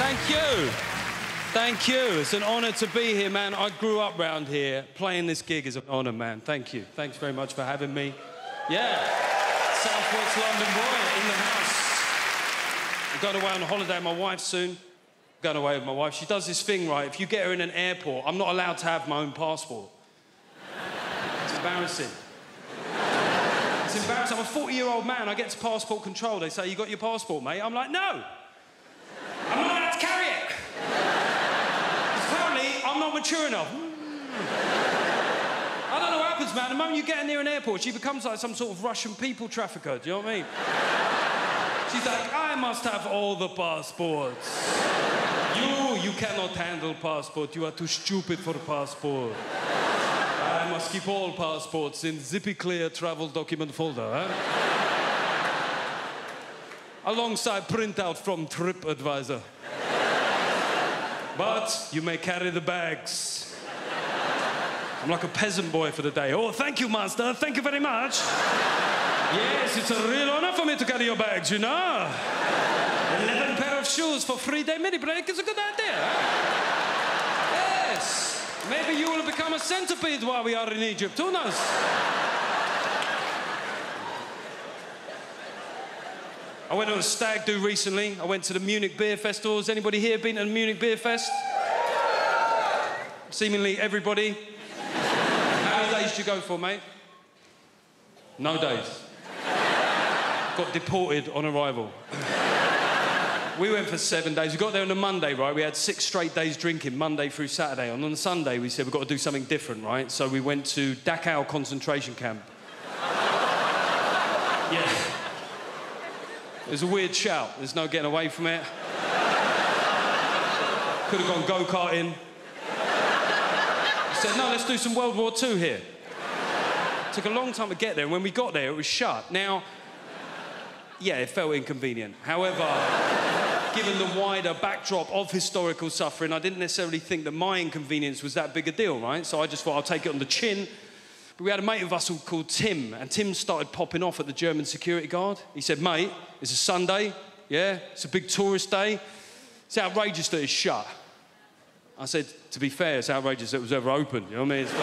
Thank you. Thank you. It's an honour to be here, man. I grew up round here. Playing this gig is an honour, man. Thank you. Thanks very much for having me. Yeah. South West London boy in the house. I'm going away on a holiday with my wife soon. I'm going away with my wife. She does this thing, right? If you get her in an airport, I'm not allowed to have my own passport. It's embarrassing. It's embarrassing. I'm a 40-year-old man. I get to passport control. They say, you got your passport, mate? I'm like, no. I'm not allowed to carry it. Apparently, I'm not mature enough. I don't know what happens, man. The moment you get near an airport, she becomes like some sort of Russian people trafficker. Do you know what I mean? She's like, I must have all the passports. You cannot handle passport. You are too stupid for passport. I must keep all passports in zippy clear travel document folder, huh? Alongside printout from TripAdvisor. But you may carry the bags. I'm like a peasant boy for the day. Oh, thank you, master. Thank you very much. Yes, it's a real honor for me to carry your bags, you know. 11 pair of shoes for 3-day mini break is a good idea, huh? Yes. Maybe you will become a centipede while we are in Egypt. Who knows? I went on a stag do recently. I went to the Munich Beer Festival. Has anybody here been to the Munich Beer Fest? Seemingly everybody. How many days did you go for, mate? No days. Got deported on arrival. We went for 7 days. We got there on a Monday, right? We had 6 straight days drinking, Monday through Saturday. And on the Sunday, we said, we've got to do something different, right? So we went to Dachau concentration camp. Yeah. It was a weird shout. There's no getting away from it. Could have gone go-karting. I said, no, let's do some World War II here. It took a long time to get there, and when we got there, it was shut. Now, yeah, it felt inconvenient. However, given the wider backdrop of historical suffering, I didn't necessarily think that my inconvenience was that big a deal, right? So I just thought I'll take it on the chin. But we had a mate of us called Tim, and Tim started popping off at the German security guard. He said, mate, it's a Sunday, yeah? It's a big tourist day. It's outrageous that it's shut. I said, to be fair, it's outrageous that it was ever open, you know what I mean? It's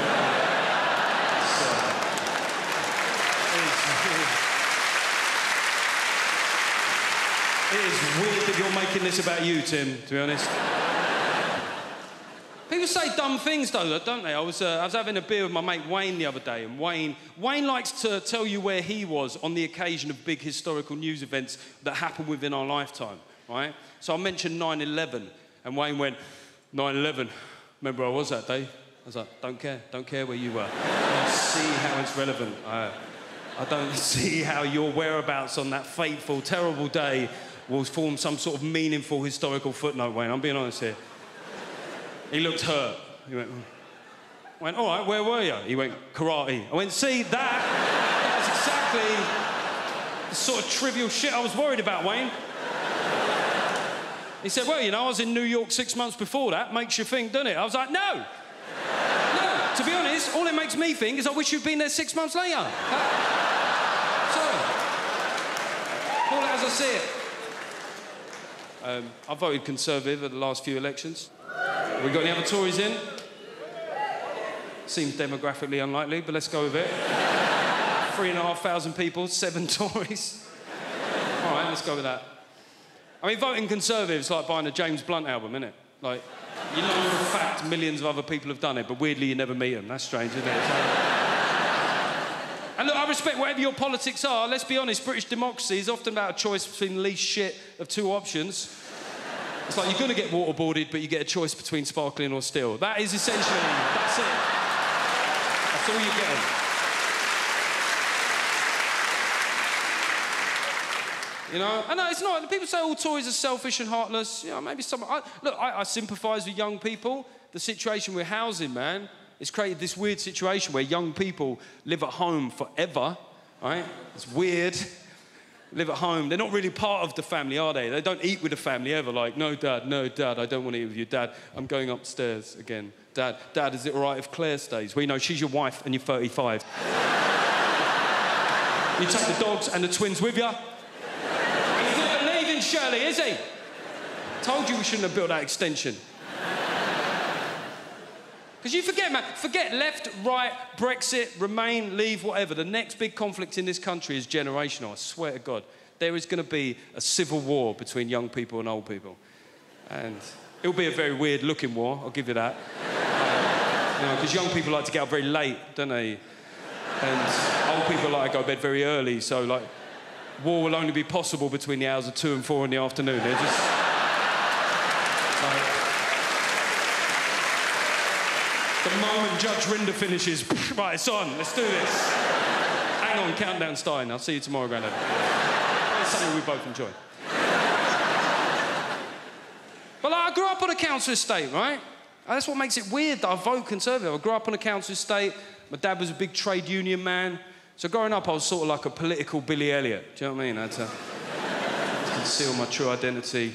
it is weird that you're making this about you, Tim, to be honest. People say dumb things, though, don't they? I was having a beer with my mate Wayne the other day, and Wayne likes to tell you where he was on the occasion of big historical news events that happened within our lifetime, right? So I mentioned 9/11, and Wayne went, 9/11, remember where I was that day? I was like, don't care where you were. I don't see how it's relevant. I don't see how your whereabouts on that fateful, terrible day will form some sort of meaningful historical footnote, Wayne. I'm being honest here. He looked hurt. He went, I went, all right, where were you? He went, karate. I went, see, that's exactly the sort of trivial shit I was worried about, Wayne. He said, well, you know, I was in New York 6 months before that. Makes you think, doesn't it? I was like, no. No. To be honest, all it makes me think is I wish you'd been there 6 months later. Sorry. Call it as I see it. I voted Conservative at the last few elections. We got any other Tories in? Seems demographically unlikely, but let's go with it. 3,500 people, 7 Tories. All right, let's go with that. I mean, voting Conservative is like buying a James Blunt album, isn't it? Like, you know for a fact millions of other people have done it, but weirdly you never meet them. That's strange, isn't it? And look, I respect whatever your politics are. Let's be honest, British democracy is often about a choice between the least shit of 2 options. It's like you're going to get waterboarded, but you get a choice between sparkling or still. That is essentially, that's it. That's all you're getting. You know? And no, it's not. People say all Tories are selfish and heartless. You know, maybe some... I sympathise with young people. The situation with housing, man, it's created this weird situation where young people live at home forever, right? It's weird. Live at home. They're not really part of the family, are they? They don't eat with the family ever. Like, no, Dad, I don't want to eat with you. Dad, I'm going upstairs again. Dad, is it all right if Claire stays? Well, you know, she's your wife and you're 35. You take the dogs and the twins with you. He's not leaving, Shirley, is he? Told you we shouldn't have built that extension. Because you forget, man, forget left, right, Brexit, Remain, Leave, whatever. The next big conflict in this country is generational, I swear to God. There is going to be a civil war between young people and old people. And it'll be a very weird-looking war, I'll give you that. Because young people like to get up very late, don't they? And old people like to go to bed very early, so, like, war will only be possible between the hours of 2 and 4 in the afternoon. They're just... like, the moment Judge Rinder finishes, right, it's on, let's do this. Hang on, countdown starting. I'll see you tomorrow, Grandad. It's something we both enjoy. But like, I grew up on a council estate, right? That's what makes it weird that I vote Conservative. I grew up on a council estate. My dad was a big trade union man. So growing up, I was sort of like a political Billy Elliot. Do you know what I mean? I had to conceal my true identity,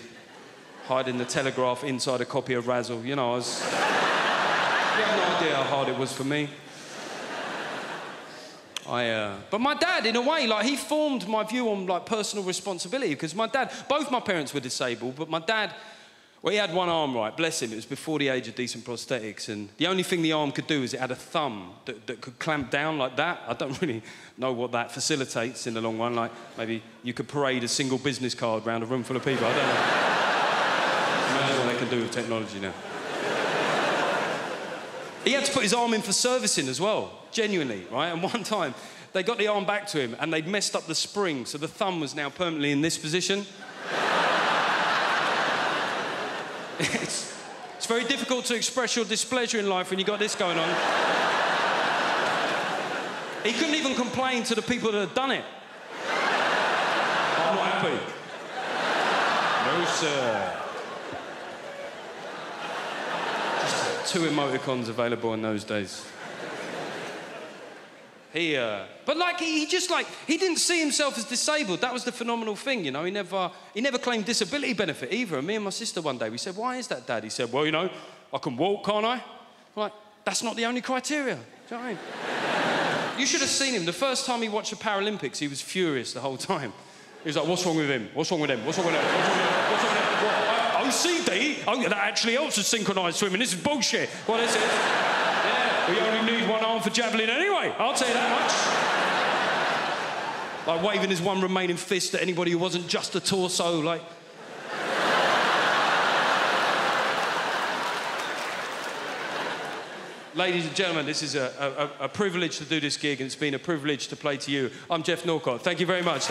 hide in the Telegraph inside a copy of Razzle. You know, I was... You have no idea how hard it was for me. But my dad, in a way, like, he formed my view on, like, personal responsibility, because my dad, both my parents were disabled, but my dad, well, he had one arm right, bless him. It was before the age of decent prosthetics, and the only thing the arm could do is it had a thumb that could clamp down like that. I don't really know what that facilitates in the long run. Like, maybe you could parade a single business card around a room full of people. I don't know. Imagine what they can do with technology now. He had to put his arm in for servicing as well, genuinely, right? And one time, they got the arm back to him and they'd messed up the spring, so the thumb was now permanently in this position. It's very difficult to express your displeasure in life when you got this going on. He couldn't even complain to the people that had done it. I'm not happy. No, sir. Just 2 emoticons available in those days. But like, he didn't see himself as disabled. That was the phenomenal thing, you know. He never claimed disability benefit either. And me and my sister one day, we said, "Why is that, Dad?" He said, "Well, you know, I can walk, can't I?" I'm like, that's not the only criteria. Do you know what I mean? You should have seen him. The first time he watched the Paralympics, he was furious the whole time. He was like, "What's wrong with him? What's wrong with him? What's wrong with him? What's wrong with him? What's wrong with him? What? OCD? Oh, that actually helps with synchronised swimming. This is bullshit." What is it? Yeah, we only need one arm for javelin anyway. I'll tell you that much. Like waving his one remaining fist at anybody who wasn't just a torso, like... Ladies and gentlemen, this is a privilege to do this gig, and it's been a privilege to play to you. I'm Geoff Norcott. Thank you very much.